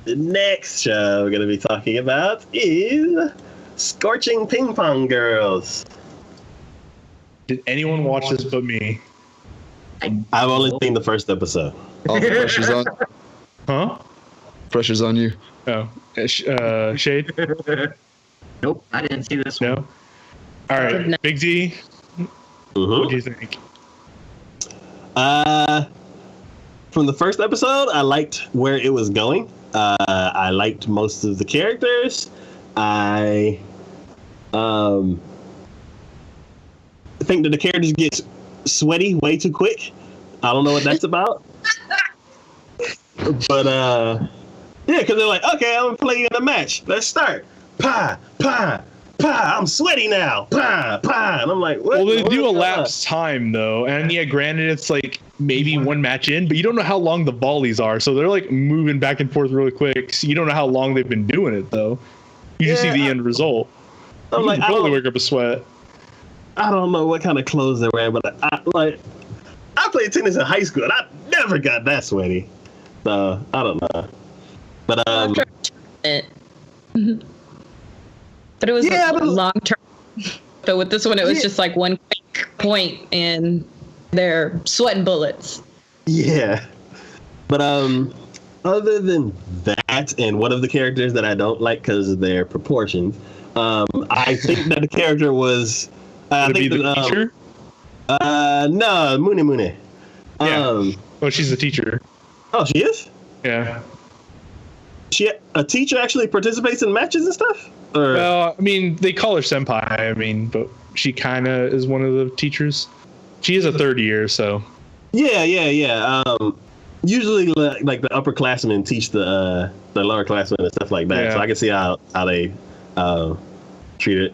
The next show we're going to be talking about is Scorching Ping Pong Girls. Did anyone watch this but me? I've only seen the first episode. Oh, the pressure's on. Huh? Pressure's on you. Oh. Shade? Nope, I didn't see this one. No? All right. Big D, what do you think? From the first episode, I liked where it was going. I liked most of the characters. I think that the characters get sweaty way too quick. I don't know what that's about. But yeah, because they're like, okay, I'm gonna play you in a match. Let's start. Pa, pa, pa. I'm sweaty now. Pa, pa. And I'm like, what? Well, they do elapse time though, and yeah, granted, it's like maybe one match in, but you don't know how long the volleys are, so they're like moving back and forth really quick. So you don't know how long they've been doing it though. You just see the end result. I'm you like, can totally wake up a sweat. I don't know what kind of clothes they wear, but I played tennis in high school, and I never got that sweaty. So I don't know. But but it was long term. So with this one, it was just like one quick point, and they're sweating bullets. Yeah, but other than that, and one of the characters that I don't like because of their proportions, I think that the character was. I think the teacher? No, Mune. Yeah. Oh, she's the teacher. Oh, she is? Yeah. A teacher actually participates in matches and stuff? Or? Well, I mean, they call her senpai, but she kind of is one of the teachers. She is a third year, so. Yeah. Usually, like the upperclassmen teach the lowerclassmen and stuff like that. Yeah. So I can see how they treat it.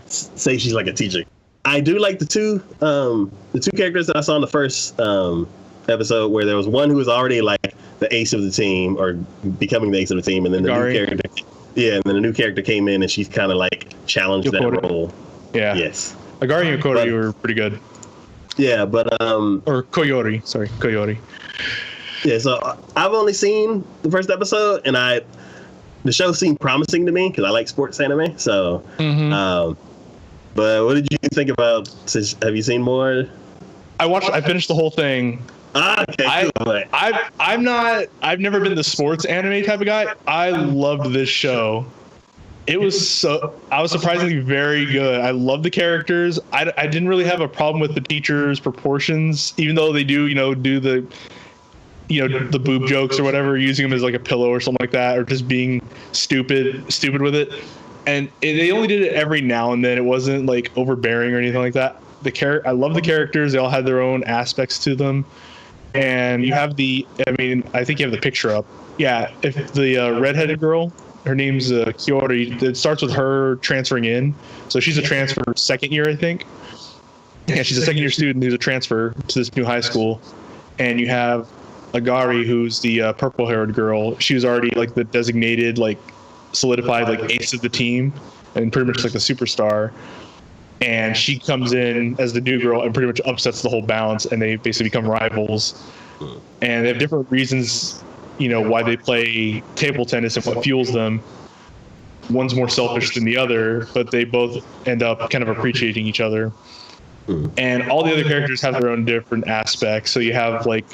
Say she's like a teacher. I do like the two characters that I saw in the first episode, where there was one who was already like the ace of the team or becoming the ace of the team, and then the new character, and then the new character came in and she's kind of like challenged that role. Yeah. Yes. Agari and Koyori were pretty good. Yeah, but or Koyori, sorry, Koyori. Yeah, so I've only seen the first episode, and the show seemed promising to me because I like sports anime. So, but what did you think about? Have you seen more? I finished the whole thing. Okay, cool. I've never been the sports anime type of guy. I loved this show. I was surprisingly very good. I love the characters. I didn't really have a problem with the teacher's proportions, even though they do the boob jokes or whatever, using them as like a pillow or something like that, or just being stupid with it. And they only did it every now and then. It wasn't like overbearing or anything like that. I love the characters. They all had their own aspects to them. And you have I think you have the picture up. Yeah, if the redheaded girl, her name's Kiori. It starts with her transferring in. So she's a transfer second year, I think. Yeah, she's a second year student who's a transfer to this new high school. And you have Agari, who's the purple-haired girl. She was already like the designated, like solidified, like ace of the team, and pretty much like the superstar. And she comes in as the new girl and pretty much upsets the whole balance, and they basically become rivals. And they have different reasons, why they play table tennis and what fuels them. One's more selfish than the other, but they both end up kind of appreciating each other. And all the other characters have their own different aspects. So you have like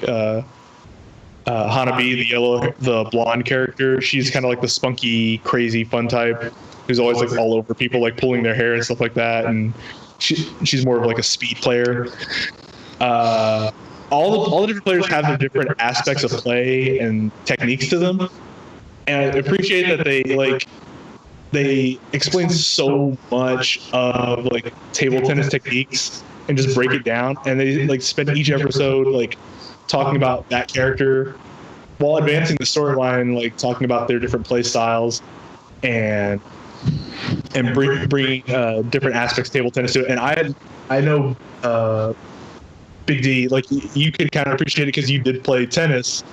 Hanabi, the blonde character. She's kind of like the spunky, crazy, fun type who's always like all over people, like pulling their hair and stuff like that. And she's more of like a speed player. All the different players have their different aspects of play and techniques to them. And I appreciate that they explain so much of like table tennis techniques and just break it down. And they like spend each episode like talking about that character while advancing the storyline, like talking about their different play styles and bringing different aspects of table tennis to it. And I know Big D, like you could kind of appreciate it because you did play tennis,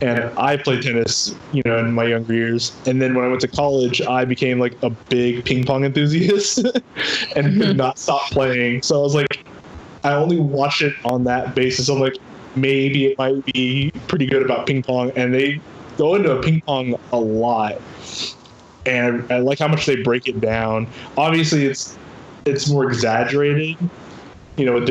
and I played tennis, in my younger years. And then when I went to college, I became like a big ping pong enthusiast and could not stop playing. So I was like, I only watched it on that basis. I'm like, maybe it might be pretty good about ping pong. And they go into ping pong a lot, and I like how much they break it down. Obviously, it's more exaggerated, with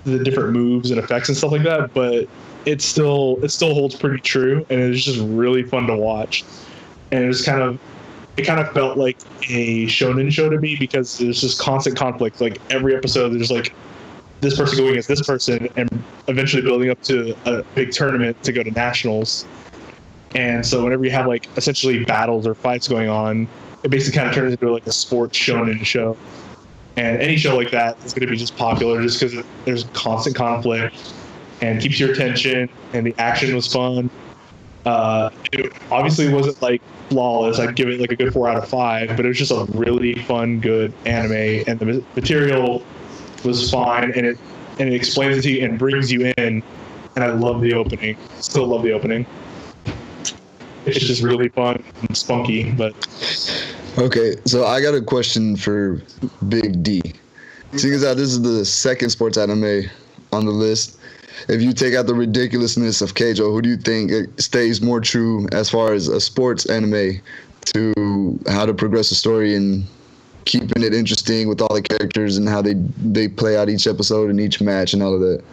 the different moves and effects and stuff like that, but it still holds pretty true, and it's just really fun to watch. And it kind of felt like a shonen show to me, because there's just constant conflict. Like every episode, there's like this person going against this person, and eventually building up to a big tournament to go to nationals. And so whenever you have like essentially battles or fights going on, it basically kind of turns into like a sports shonen show. And any show like that is going to be just popular just because there's constant conflict and keeps your attention, and the action was fun. It obviously wasn't like flawless. I'd give it like a good 4 out of 5, but it was just a really fun, good anime, and the material was fine, and it explains it to you and brings you in. And I love the opening. Still love the opening. It's just really fun and spunky, but. Okay, so I got a question for Big D. Seeing as how this is the second sports anime on the list, if you take out the ridiculousness of Keijo, who do you think it stays more true as far as a sports anime to how to progress the story and keeping it interesting with all the characters and how they play out each episode and each match and all of that?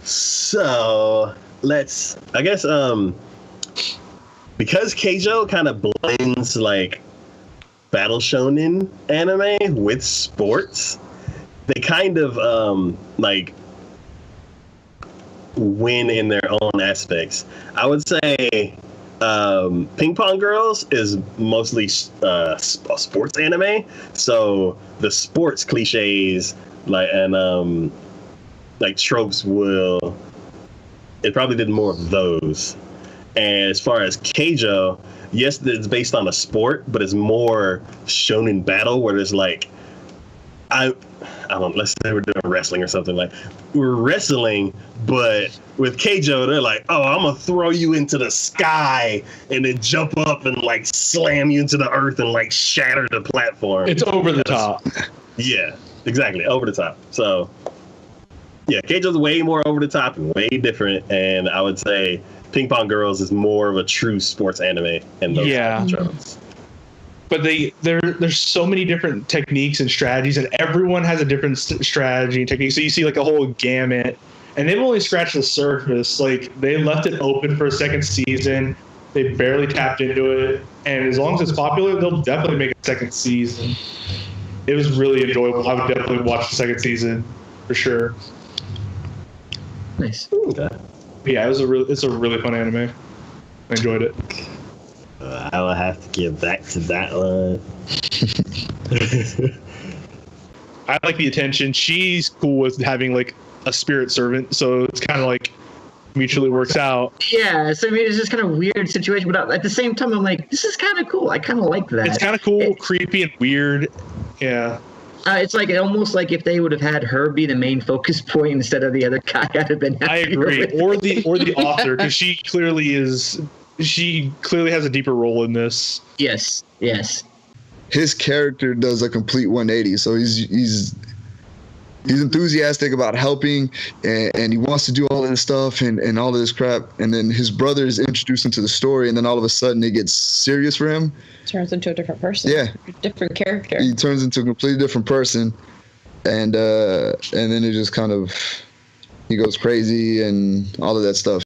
So I guess because Keijo kind of blends like battle shonen anime with sports, they kind of like win in their own aspects. I would say Ping Pong Girls is mostly a sports anime, so the sports cliches like tropes it probably did more of those. And as far as Keijo, yes, it's based on a sport, but it's more shonen battle where there's like I don't know, let's say we're doing wrestling or something, like we're wrestling, but with Keijo, they're like, oh, I'm gonna throw you into the sky and then jump up and like slam you into the earth and like shatter the platform. It's over the top. Yeah, exactly, over the top. So yeah, Keijo's way more over the top and way different, and I would say Ping Pong Girls is more of a true sports anime in those shows. But there's so many different techniques and strategies, and everyone has a different strategy and technique. So you see like a whole gamut, and they've only scratched the surface. Like they left it open for a second season. They barely tapped into it, and as long as it's popular, they'll definitely make a second season. It was really enjoyable. I would definitely watch the second season for sure. Nice. Okay. Yeah, it's a really fun anime. I enjoyed it. I will have to give back to that one. I like the attention. She's cool with having like a spirit servant, so it's kind of like mutually works out. Yeah, so I mean, it's just kind of weird situation, but at the same time, I'm like, this is kind of cool. I kind of like that. It's kind of cool, creepy, and weird. Yeah. It's like almost like if they would have had her be the main focus point instead of the other guy, I'd have been happy. I agree. Or the author, because she clearly has a deeper role in this. Yes. His character does a complete 180. So he's enthusiastic about helping, and he wants to do all of this stuff and all of this crap. And then his brother is introduced into the story, and then all of a sudden it gets serious for him. Turns into a different person. Yeah. Different character. He turns into a completely different person, and then it just kind of, he goes crazy and all of that stuff.